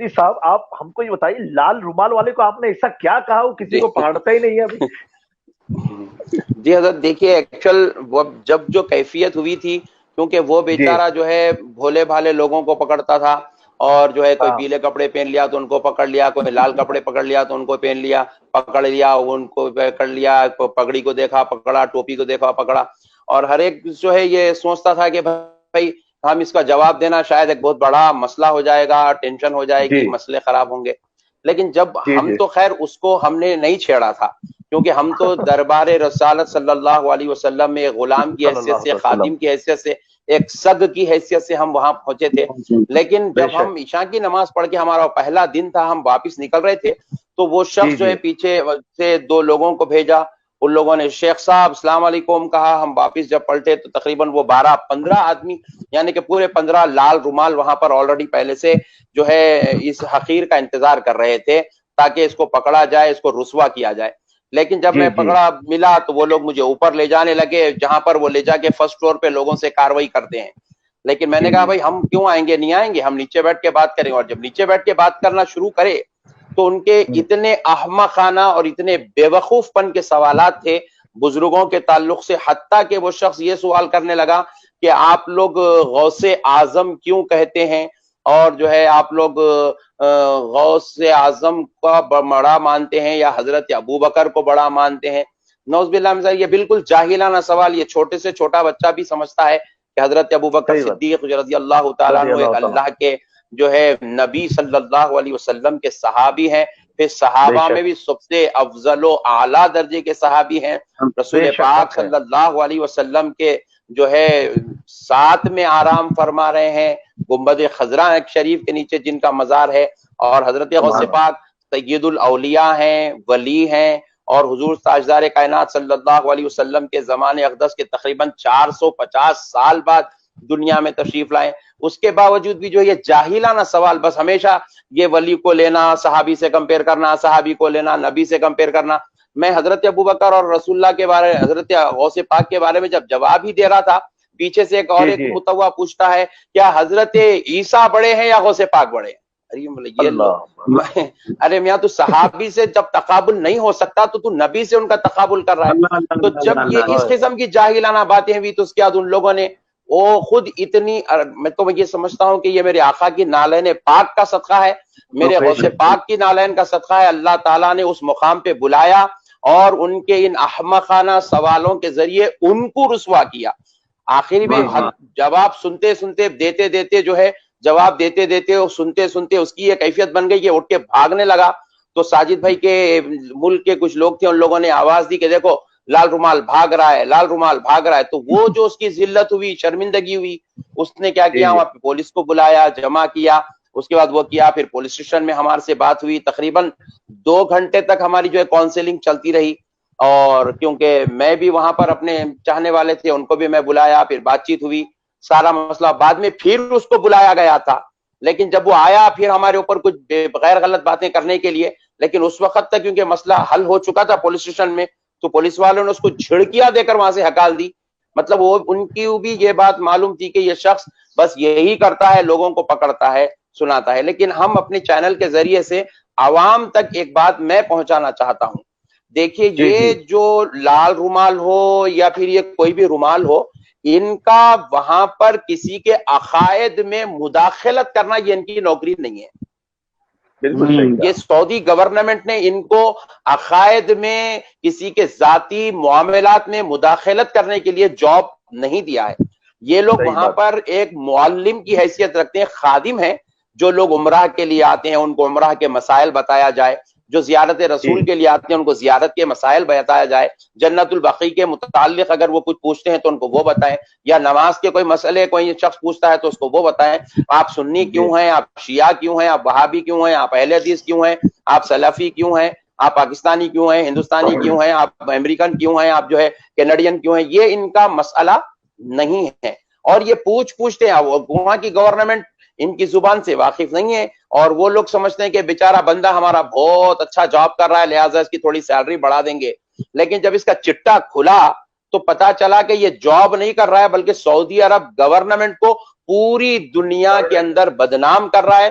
جی صاحب آپ ہم کو یہ بتائیے، لال رومال والے کو آپ نے ایسا کیا کہا وہ کسی جی کو پکڑتا ہی نہیں ہے ابھی؟ جی حضرت دیکھیے، ایکچوئل وہ جب جو کیفیت ہوئی تھی، کیونکہ وہ جی بیچارہ جو ہے بھولے بھالے لوگوں کو پکڑتا تھا، اور جو ہے کوئی ہاں پیلے کپڑے پہن لیا تو ان کو پکڑ لیا، کوئی لال کپڑے پکڑ لیا تو ان کو پہن لیا، پکڑ لیا ان کو پکڑ لیا، پگڑی کو دیکھا پکڑا، ٹوپی کو دیکھا پکڑا، اور ہر ایک جو ہے یہ سوچتا تھا کہ بھائی ہم اس کا جواب دینا شاید ایک بہت بڑا مسئلہ ہو جائے گا، ٹینشن ہو جائے جی گی، مسئلے خراب ہوں گے۔ لیکن جب جی ہم جی تو خیر اس کو ہم نے نہیں چھیڑا تھا، کیونکہ ہم تو دربار رسالت صلی اللہ علیہ وسلم میں ایک غلام کی صلی حیثیت اللہ سے، علیہ وسلم، خادم کی حیثیت سے، ایک سگ کی حیثیت سے ہم وہاں پہنچے تھے۔ لیکن بے جب ہم شک، عشاء کی نماز پڑھ کے، ہمارا پہلا دن تھا، ہم واپس نکل رہے تھے، تو وہ جی شخص جو جی ہے پیچھے سے دو لوگوں کو بھیجا، ان لوگوں نے شیخ صاحب السلام علیکم کہا، ہم واپس جب پلٹے تو تقریباً وہ 12-15 آدمی، یعنی کہ پورے 15 لال رومال وہاں پر آلریڈی پہلے سے جو ہے اس حقیر کا انتظار کر رہے تھے تاکہ اس کو پکڑا جائے، اس کو رسوا کیا جائے۔ لیکن جب جی میں جی پکڑا ملا تو وہ لوگ مجھے اوپر لے جانے لگے، جہاں پر وہ لے جا کے فرسٹ فلور پہ لوگوں سے کاروائی کرتے ہیں۔ لیکن میں نے جی کہا جی بھائی ہم کیوں آئیں گے، نہیں آئیں گے، ہم نیچے بیٹھ کے بات کریں گے۔ اور جب نیچے بیٹھ کے بات کرنا شروع کرے تو ان کے اتنے احمقانہ اور اتنے بے وقوف پن کے سوالات تھے بزرگوں کے تعلق سے، حتیٰ کہ وہ شخص یہ سوال کرنے لگا کہ آپ لوگ غوث اعظم کیوں کہتے ہیں، اور جو ہے آپ لوگ غوث اعظم کا بڑا مانتے ہیں یا حضرت ابو بکر کو بڑا مانتے ہیں۔ نوز باللہ من ذالک، یہ بالکل جاہلانہ سوال، یہ چھوٹے سے چھوٹا بچہ بھی سمجھتا ہے کہ حضرت ابو بکر صحیح بات، صدیق رضی اللہ تعالیٰ رضی عنہ ایک اللہ تعالیٰ، اللہ کے جو ہے نبی صلی اللہ علیہ وسلم کے صحابی ہیں، پھر بے صحابہ میں شک، بھی سب سے افضل و اعلیٰ درجے کے صحابی ہیں، بے رسول شک پاک حق ہے، صلی اللہ علیہ وسلم کے جو ہے ساتھ میں آرام فرما رہے ہیں، گنبد خضرا شریف کے نیچے جن کا مزار ہے، اور حضرت غوث سبحان اللہ، پاک سید الاولیاء ہیں، ولی ہیں، اور حضور تاجدار کائنات صلی اللہ علیہ وسلم کے زمانے اقدس کے تقریباً 450 سال بعد دنیا میں تشریف لائے۔ اس کے باوجود بھی جو یہ جاہلانہ سوال، بس ہمیشہ یہ ولی کو لینا، صحابی سے کمپیئر کرنا، صحابی کو لینا، نبی سے کمپیئر کرنا۔ میں حضرت ابو بکر اور رسول اللہ کے بارے، حضرت غوث پاک کے بارے میں جب جواب ہی دے رہا تھا، پیچھے سے ایک اور جی ایک جی متوا پوچھتا ہے کیا حضرت عیسیٰ بڑے ہیں یا غوث پاک بڑے ہیں؟ یہ لو، اللہ، ارے میاں تو صحابی سے جب تقابل نہیں ہو سکتا تو نبی سے ان کا تقابل کر رہا ہے۔ اللہ اللہ تو اللہ جب اللہ یہ اس اللہ، قسم کی جاہلانہ باتیں ہوئی تو اس کے بعد ان لوگوں نے وہ خود اتنی، میں تو یہ سمجھتا ہوں کہ یہ میرے آقا کی نالین پاک کا صدقہ ہے، میرے بے غوث شک، پاک کی نالین کا صدقہ ہے، اللہ تعالیٰ نے اس مقام پہ بلایا اور ان کے ان احمقانہ سوالوں کے ذریعے ان کو رسوا کیا۔ آخری میں جی جی جواب سنتے سنتے دیتے دیتے جو ہے، جواب دیتے دیتے اور سنتے سنتے اس کی یہ کیفیت بن گئی کہ اٹھ کے بھاگنے لگا۔ تو ساجد بھائی کے ملک کے کچھ لوگ تھے، ان لوگوں نے آواز دی کہ دیکھو لال رومال بھاگ رہا ہے، لال رومال بھاگ رہا ہے۔ تو وہ جو اس کی ذلت ہوئی، شرمندگی ہوئی، اس نے کیا جی کیا، جی وہاں پہ پولیس کو بلایا، جمع کیا، اس کے بعد وہ کیا، پھر پولیس اسٹیشن میں ہمارے سے بات ہوئی، تقریباً 2 گھنٹے تک ہماری جو ہے کاؤنسلنگ چلتی رہی۔ اور کیونکہ میں بھی وہاں پر اپنے چاہنے والے تھے، ان کو بھی میں بلایا، پھر بات چیت ہوئی، سارا مسئلہ بعد میں پھر اس کو بلایا گیا تھا۔ لیکن جب وہ آیا پھر ہمارے اوپر کچھ غیر غلط باتیں کرنے کے لیے، لیکن اس وقت تک کیونکہ مسئلہ حل ہو چکا تھا پولیس اسٹیشن میں، تو پولیس والوں نے اس کو جھڑکیاں دے کر وہاں سے ہکال دی۔ مطلب وہ ان کی بھی یہ بات معلوم تھی کہ یہ شخص بس یہی کرتا ہے، لوگوں کو پکڑتا ہے، سناتا ہے۔ لیکن ہم اپنے چینل کے ذریعے سے عوام تک ایک بات میں پہنچانا چاہتا ہوں۔ دیکھیے جی یہ جی جو لال رومال ہو یا پھر یہ کوئی بھی رومال ہو، ان کا وہاں پر کسی کے عقائد میں مداخلت کرنا یہ ان کی نوکری نہیں ہے۔ بالکل صحیح یہ کہا، سعودی گورنمنٹ نے ان کو عقائد میں کسی کے ذاتی معاملات میں مداخلت کرنے کے لیے جاب نہیں دیا ہے۔ یہ لوگ صحیح وہاں بات، پر ایک معلم کی حیثیت رکھتے ہیں، خادم ہیں، جو لوگ عمرہ کے لیے آتے ہیں ان کو عمرہ کے مسائل بتایا جائے، جو زیارت جی رسول کے لیے آتے ہیں ان کو زیارت کے مسائل بتایا جائے، جنت البقیع کے متعلق اگر وہ کچھ پوچھتے ہیں تو ان کو وہ بتائیں، یا نماز کے کوئی مسئلے کوئی شخص پوچھتا ہے تو اس کو وہ بتائیں۔ آپ سنی جی کیوں ہیں، آپ شیعہ کیوں ہیں، آپ وہابی کیوں ہیں، آپ اہل حدیث کیوں ہیں، آپ سلفی کیوں ہیں، آپ پاکستانی کیوں ہیں، ہندوستانی کیوں ہیں، آپ امریکن کیوں ہیں، آپ جو ہے کینیڈین کیوں ہیں، یہ ان کا مسئلہ نہیں ہے۔ اور یہ پوچھتے ہیں، وہاں کی گورنمنٹ ان کی زبان سے واقف نہیں ہے، اور وہ لوگ سمجھتے ہیں کہ بیچارہ بندہ ہمارا بہت اچھا جاب کر رہا ہے لہٰذا اس کی تھوڑی سیلری بڑھا دیں گے۔ لیکن جب اس کا چٹا کھلا تو پتا چلا کہ یہ جاب نہیں کر رہا ہے بلکہ سعودی عرب گورنمنٹ کو پوری دنیا کے اندر بدنام کر رہا ہے۔